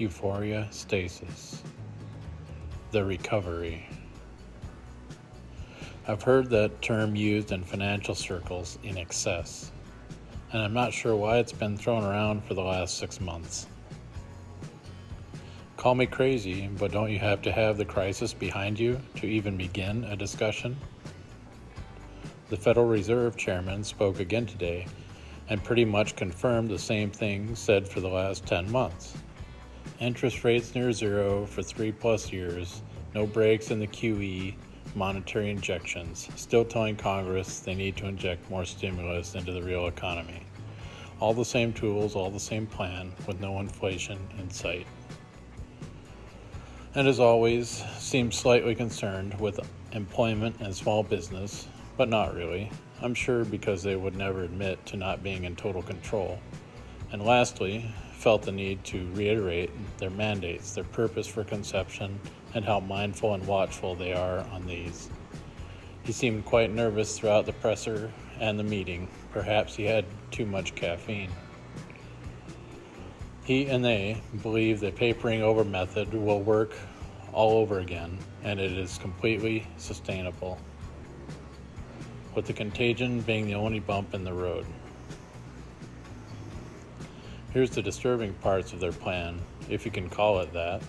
Euphoria stasis. The recovery. I've heard that term used in financial circles in excess, and I'm not sure why it's been thrown around for the last 6 months. Call me crazy, but don't you have to have the crisis behind you to even begin a discussion? The Federal Reserve Chairman spoke again today and pretty much confirmed the same thing said for the last 10 months. Interest rates near zero for 3+ years, no breaks in the QE, monetary injections, still telling Congress they need to inject more stimulus into the real economy. All the same tools, all the same plan, with no inflation in sight. And as always, seems slightly concerned with employment and small business, but not really. I'm sure because they would never admit to not being in total control. And lastly, felt the need to reiterate their mandates, their purpose for conception, and how mindful and watchful they are on these. He seemed quite nervous throughout the presser and the meeting. Perhaps he had too much caffeine. He and they believe the papering over method will work all over again, and it is completely sustainable, with the contagion being the only bump in the road. Here's the disturbing parts of their plan, if you can call it that,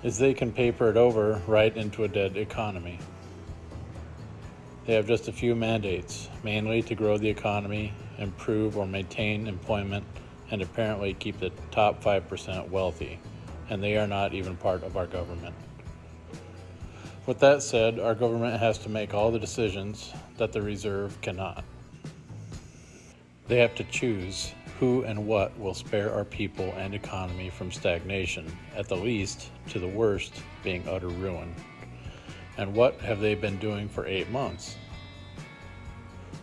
is they can paper it over right into a dead economy. They have just a few mandates, mainly to grow the economy, improve or maintain employment, and apparently keep the top 5% wealthy, and they are not even part of our government. With that said, our government has to make all the decisions that the Reserve cannot. They have to choose who and what will spare our people and economy from stagnation, at the least, to the worst, being utter ruin. And what have they been doing for 8 months?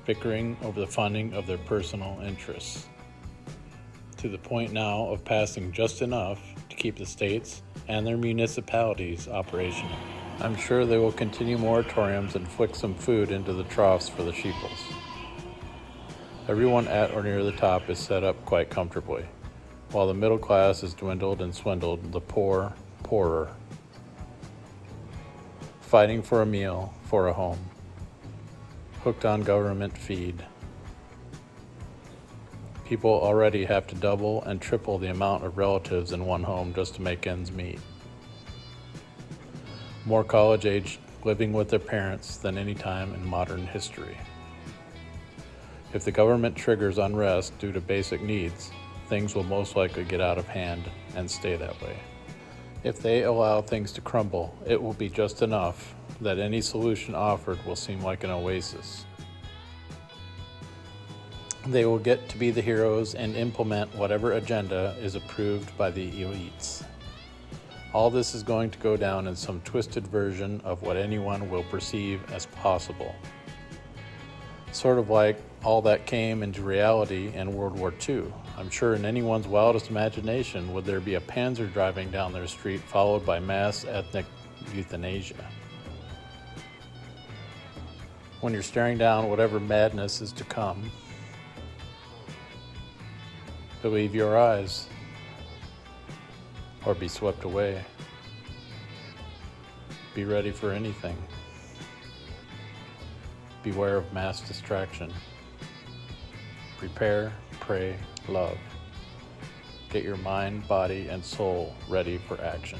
Bickering over the funding of their personal interests, to the point now of passing just enough to keep the states and their municipalities operational. I'm sure they will continue moratoriums and flick some food into the troughs for the sheeples. Everyone at or near the top is set up quite comfortably, while the middle class is dwindled and swindled, the poor poorer, fighting for a meal, for a home, hooked on government feed. People already have to double and triple the amount of relatives in one home just to make ends meet. More college-age living with their parents than any time in modern history. If the government triggers unrest due to basic needs, things will most likely get out of hand and stay that way. If they allow things to crumble, it will be just enough that any solution offered will seem like an oasis. They will get to be the heroes and implement whatever agenda is approved by the elites. All this is going to go down in some twisted version of what anyone will perceive as possible. Sort of like all that came into reality in World War II. I'm sure in anyone's wildest imagination would there be a Panzer driving down their street followed by mass ethnic euthanasia. When you're staring down whatever madness is to come, believe your eyes, or be swept away. Be ready for anything. Beware of mass distraction. Prepare, pray, love. Get your mind, body, and soul ready for action.